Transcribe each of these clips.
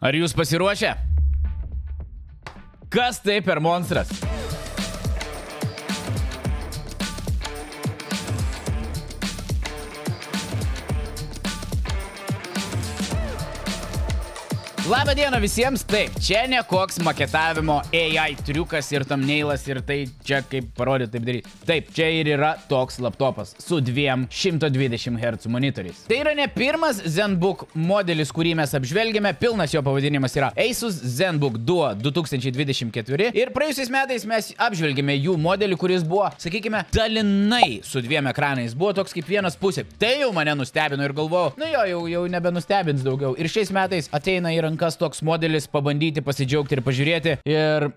Ar jūs pasiruošę? Kas tai per monstras? Labą dieną visiems, taip, čia ne koks maketavimo AI triukas ir thumbnailas ir tai čia kaip parodyti taip daryti. Taip, čia ir yra toks laptopas su dviem 120 Hz monitoriais. Tai yra ne pirmas ZenBook modelis, kurį mes apžvelgėme, pilnas jo pavadinimas yra Asus ZenBook Duo 2024 ir praėjusiais metais mes apžvelgėme jų modelį, kuris buvo, sakykime, dalinai su dviem ekranais, buvo toks kaip vienas pusė. Tai jau mane nustebino ir galvojau, nu jau nebenustebins daugiau. Ir šiais metais ateina į rankas toks modelis, pabandyti, pasidžiaugti ir pažiūrėti ir...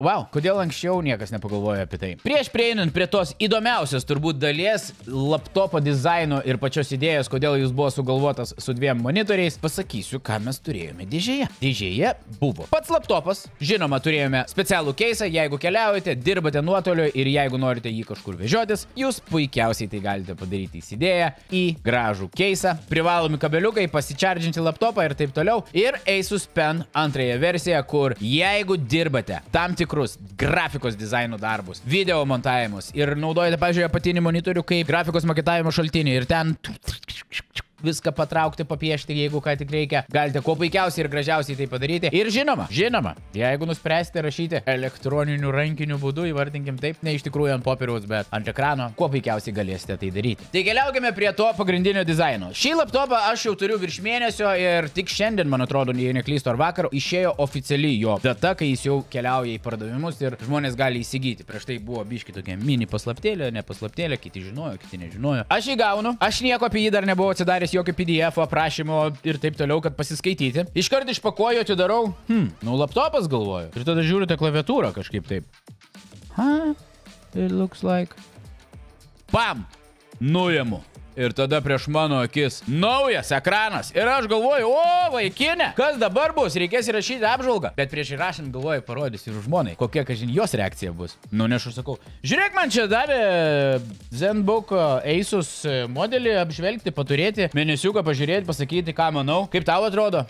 Wow, kodėl anksčiau niekas nepagalvojo apie tai? Prieš prieinant prie tos įdomiausios turbūt dalies laptopo dizaino ir pačios idėjos, kodėl jis buvo sugalvotas su dviem monitoriais, pasakysiu, ką mes turėjome dėžėje. Dėžėje buvo pats laptopas, žinoma, turėjome specialų keisą, jeigu keliaujate, dirbate nuotoliu ir jeigu norite jį kažkur vežiotis, jūs puikiausiai tai galite padaryti įsidėję į gražų keisą, privalomi kabeliukai, pasičardžinti laptopą ir taip toliau. Ir Asus Pen antrąją versiją, kur jeigu dirbate tam tikrus grafikos dizaino darbus, video montavimus ir naudojate, pavyzdžiui, apatinį monitorių kaip grafikos maketavimo šaltinį ir ten viską patraukti, papiešti, jeigu ką tik reikia. Galite kuo puikiausiai ir gražiausiai tai padaryti. Ir žinoma, jeigu nuspręsite rašyti elektroniniu rankiniu būdu, įvardinkim taip, ne iš tikrųjų ant popieriaus, bet ant ekrano, kuo puikiausiai galėsite tai daryti. Tai keliaukime prie to pagrindinio dizaino. Šį laptopą aš jau turiu virš mėnesio ir tik šiandien, man atrodo, jei neklystu ar vakar, išėjo oficialiai jo data, kai jis jau keliauja į pardavimus ir žmonės gali įsigyti. Prieš tai buvo biški tokia mini paslaptėlė, ne paslaptėlė, kiti žinojo, kiti nežinojo. Aš jį gaunu, aš nieko apie jį dar nebuvau atsidaręs, jokio PDF aprašymo ir taip toliau, kad pasiskaityti. Iškart išpakuoju, atidarau. Nu, laptopas galvoju. Ir tada žiūrite klaviatūrą kažkaip taip. It looks like. Pam! Nuimu. Ir tada prieš mano akis naujas ekranas. Ir aš galvoju, o, vaikinė, kas dabar bus? Reikės įrašyti apžvalgą. Bet prieš įrašant galvoju, parodysiu ir žmonai, kokia, kažin, jos reakcija bus. Nu, nešu sakau, žiūrėk, man čia davė ZenBook Asus modelį apžvelgti, paturėti, mėnesiuką pažiūrėti, pasakyti, ką manau. Kaip tau atrodo?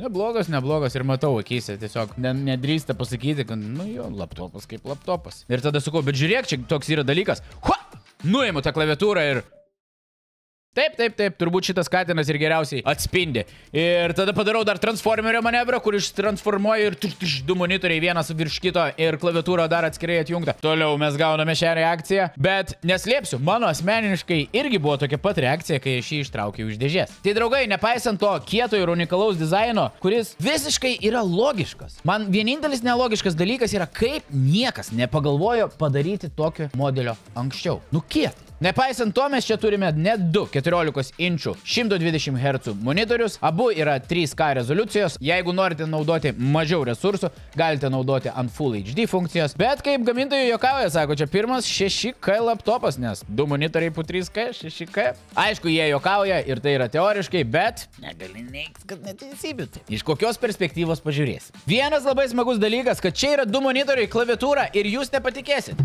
Neblogas ir matau akyse, tiesiog nedrįsta pasakyti, kad, nu jo, laptopas kaip laptopas. Ir tada sakau, bet žiūrėk, čia toks yra dalykas. Nuimu tą klaviatūrą ir... Taip, turbūt šitas katinas ir geriausiai atspindi. Ir tada padarau dar transformerio manevrą, kur ištransformuoju ir du monitoriai vienas virš kito ir klaviatūra dar atskirai atjungta. Toliau mes gauname šią reakciją, bet neslėpsiu, mano asmeniškai irgi buvo tokia pat reakcija, kai aš jį ištraukiau iš dėžės. Tai draugai, nepaisant to kieto ir unikalaus dizaino, kuris visiškai yra logiškas. Man vienintelis nelogiškas dalykas yra, kaip niekas nepagalvojo padaryti tokio modelio anksčiau. Nu kietai. Nepaisant to, mes čia turime net du 14 inčių 120 Hz monitorius, abu yra 3K rezoliucijos, jeigu norite naudoti mažiau resursų, galite naudoti ant Full HD funkcijos, bet kaip gamintojai juokauja, sako, čia pirmas 6K laptopas, nes du monitoriai po 3K, 6K. Aišku, jie juokauja ir tai yra teoriškai, bet negali neigti, kad neteisybė. Iš kokios perspektyvos pažiūrėsi. Vienas labai smagus dalykas, kad čia yra du monitoriai, klaviatūra ir jūs nepatikėsit.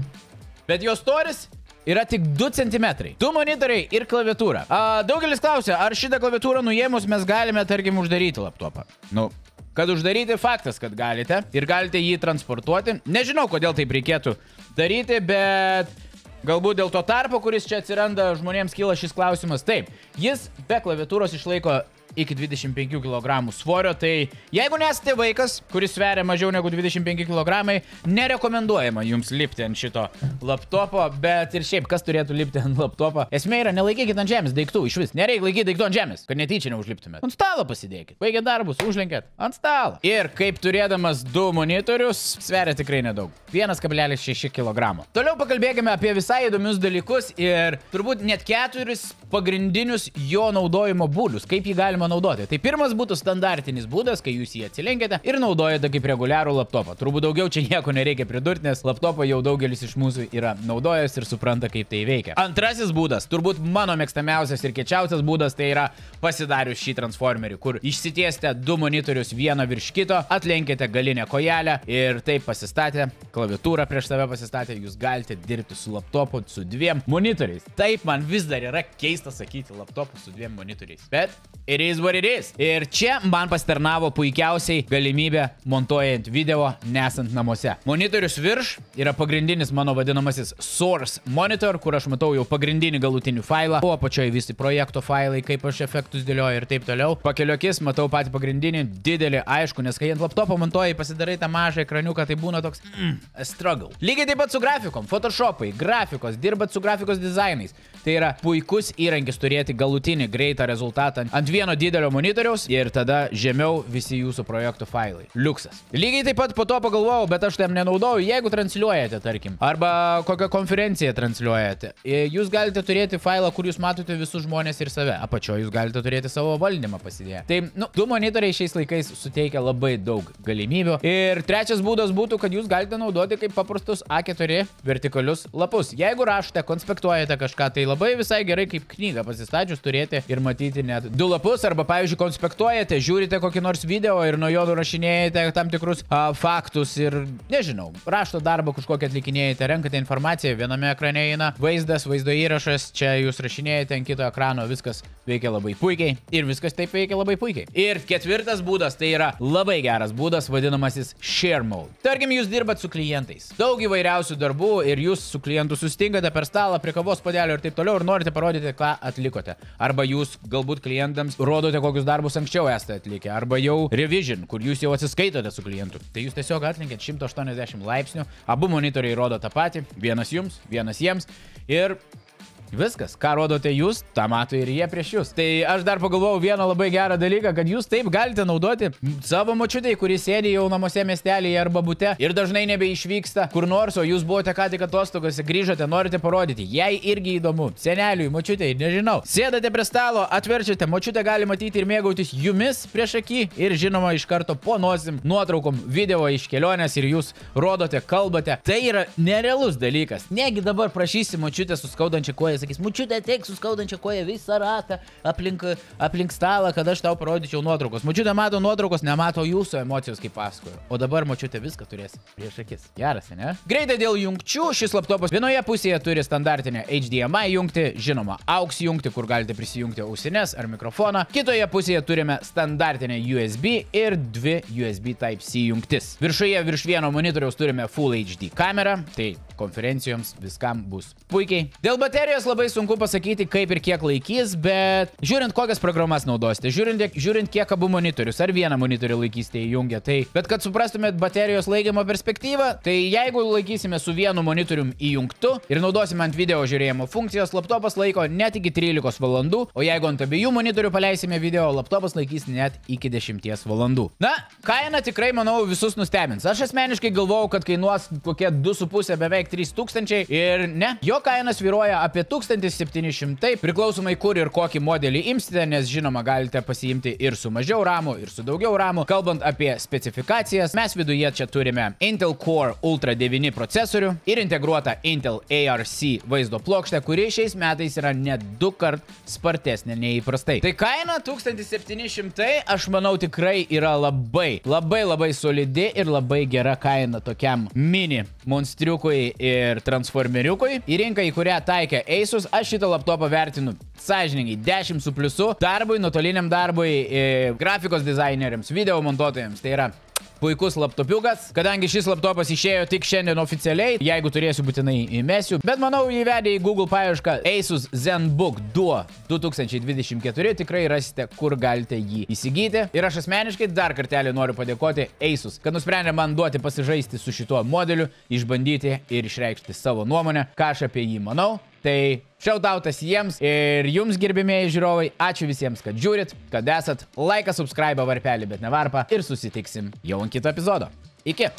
Bet jos storis yra tik 2 cm. 2 monitoriai ir klaviatūra. Daugelis klausia, ar šitą klaviatūrą nuėmus mes galime, tarkim, uždaryti laptopą. Nu, kad uždaryti faktas, kad galite. Ir galite jį transportuoti. Nežinau, kodėl taip reikėtų daryti, bet galbūt dėl to tarpo, kuris čia atsiranda, žmonėms kyla šis klausimas. Taip, jis be klaviatūros išlaiko iki 25 kg svorio, tai jeigu nesate vaikas, kuris sveria mažiau negu 25 kg, nerekomenduojama jums lipti ant šito laptopo, bet ir šiaip, kas turėtų lipti ant laptopo? Esmė yra, nelaikykit ant žemės daiktų, iš vis. Nereikia laikyti daiktų ant žemės, kad netyčia neužliptumėt. Ant stalo pasidėkit. Baigėt darbus, užlenkėt. Ant stalo. Ir kaip turėdamas du monitorius, sveria tikrai nedaug. 1,6 kg. Toliau pakalbėkime apie visai įdomius dalykus ir turbūt net 4 pagrindinius jo naudojimo būdus, kaip jį galima naudoti. Tai pirmas būtų standartinis būdas, kai jūs jį atsilenkėte ir naudojate kaip reguliarų laptopą. Turbūt daugiau čia nieko nereikia pridurti, nes laptopą jau daugelis iš mūsų yra naudojęs ir supranta, kaip tai veikia. Antrasis būdas, turbūt mano mėgstamiausias ir kiečiausias būdas, tai yra pasidarius šį transformerį, kur išsitiesite du monitorius vieną virš kito, atlenkite galinę kojelę ir taip pasistatę, klaviatūrą prieš save pasistatę, jūs galite dirbti su laptopu su dviem monitoriais. Taip man vis dar yra keista keista sakyti laptopus su 2 monitoriais. Bet it is what it is. Ir čia man pasitarnavo puikiausiai galimybė montuojant video nesant namuose. Monitorius virš yra pagrindinis mano vadinamasis source monitor, kur aš matau jau pagrindinį galutinį failą. O apačioje visi projekto failai, kaip aš efektus dėlioju ir taip toliau. Pakeliokis matau patį pagrindinį, didelį, aišku, nes kai ant laptopo montuoji pasidarai tą mažą ekraniuką, tai būna toks a struggle. Lygiai taip pat su grafikom, photoshopai, grafikos, dirbat su grafikos dizainais. Tai yra puikus įrankis turėti galutinį greitą rezultatą ant vieno didelio monitoriaus ir tada žemiau visi jūsų projektų failai. Liuksas. Lygiai taip pat po to pagalvojau, bet aš tam nenaudoju, jeigu transliuojate, tarkim, arba kokią konferenciją transliuojate. Jūs galite turėti failą, kur jūs matote visus žmonės ir save. Apačioje jūs galite turėti savo valdymą pasidėję. Tai, du monitoriai šiais laikais suteikia labai daug galimybių. Ir trečias būdas būtų, kad jūs galite naudoti kaip paprastus A4 vertikalius lapus. Jeigu rašote, konspektuojate kažką, tai labai visai gerai kaip knygą pasistačius turėti ir matyti net 2 lapus, arba, pavyzdžiui, konspektuojate, žiūrite kokį nors video ir nuo jo nurašinėjate tam tikrus faktus ir, nežinau, rašto darbą kažkokį atlikinėjate, renkate informaciją, viename ekrane eina vaizdas, vaizdo įrašas, čia jūs rašinėjate ant kito ekrano, viskas veikia labai puikiai ir viskas taip veikia labai puikiai. Ir ketvirtas būdas, tai yra labai geras būdas, vadinamasis share mode. Tarkim, jūs dirbat su klientais. Daug įvairiausių darbų ir jūs su klientu susitinkate per stalą, prie kavos puodelio ir taip toliau ir norite parodyti, ką atlikote. Arba jūs galbūt klientams rodote, kokius darbus anksčiau esate atlikę. Arba jau revision, kur jūs jau atsiskaitote su klientu. Tai jūs tiesiog atlinkėt 180 laipsnių, abu monitoriai rodo tą patį, vienas jums, vienas jiems ir viskas, ką rodote jūs, tą mato ir jie prieš jūs. Tai aš dar pagalvojau vieną labai gerą dalyką, kad jūs taip galite naudoti savo močiutei, kuris sėdi jau namuose miestelėje arba bute ir dažnai nebeišvyksta kur nors, o jūs buvote ką tik atostogose, grįžote, norite parodyti. Jai irgi įdomu. Seneliui, močiutei, nežinau. Sėdate prie stalo, atverčiate, močiutė gali matyti ir mėgautis jumis prieš akį ir žinoma iš karto po nosim nuotraukom video iš kelionės ir jūs rodote, kalbate. Tai yra nerealus dalykas. Negi dabar prašysi močiutę su skaudančia koja, sakys, močiutė ateik su skaudančia koja visą ratą aplink stalą, kad aš tau parodyčiau nuotraukos. Močiutė mato nuotraukos, nemato jūsų emocijos, kaip pasakoju. O dabar močiutė viską turės prieš akis. Geras, ne? Greitai dėl jungčių, šis laptopas vienoje pusėje turi standartinę HDMI jungtį, žinoma, AUX jungtį, kur galite prisijungti ausines ar mikrofoną. Kitoje pusėje turime standartinę USB ir 2 USB Type-C jungtis. Viršuje virš vieno monitoriaus turime Full HD kamerą, tai konferencijoms viskam bus puikiai. Dėl baterijos labai sunku pasakyti, kaip ir kiek laikys, bet žiūrint, kokias programas naudosite, žiūrint kiek abu monitorius ar vieną monitorių laikysite įjungę, tai, bet kad suprastumėt baterijos laikymo perspektyvą, tai jeigu laikysime su vienu monitorium įjungtu ir naudosime ant video žiūrėjimo funkcijos, laptopas laiko net iki 13 valandų, o jeigu ant abiejų monitorių paleisime video, laptopas laikys net iki 10 valandų. Na, kaina tikrai, manau, visus nustebins. Aš asmeniškai galvojau, kad kainuos kokie 2,5 beveik 3000 ir ne, jo kaina svyruoja apie 1700, priklausomai kur ir kokį modelį imsite, nes žinoma galite pasiimti ir su mažiau ramų, ir su daugiau ramų. Kalbant apie specifikacijas, mes viduje čia turime Intel Core Ultra 9 procesorių ir integruotą Intel ARC vaizdo plokštę, kuri šiais metais yra net 2 kart spartesnė nei įprastai. Tai kaina 1700, aš manau, tikrai yra labai solidi ir labai gera kaina tokiam mini monstriukui ir transformeriukui. Į rinką, į kurią taikė Asus, aš šitą laptopą vertinu sąžiningai 10 su pliusu darbui, nuotoliniam darbui, grafikos dizaineriams, video montuotojams. Tai yra puikus laptopiukas, kadangi šis laptopas išėjo tik šiandien oficialiai, jeigu turėsiu būtinai įmesiu, bet manau įvedę į Google paiešką Asus ZenBook Duo 2024 tikrai rasite, kur galite jį įsigyti. Ir aš asmeniškai dar kartelį noriu padėkoti Asus, kad nusprendė man duoti pasižaisti su šituo modeliu, išbandyti ir išreikšti savo nuomonę, ką aš apie jį manau. Tai shoutoutas jiems ir jums, gerbimieji žiūrovai, ačiū visiems, kad žiūrit, kad esat, laiką, subscribe, varpelį, bet ne varpą ir susitiksim jau ant kito epizodo. Iki!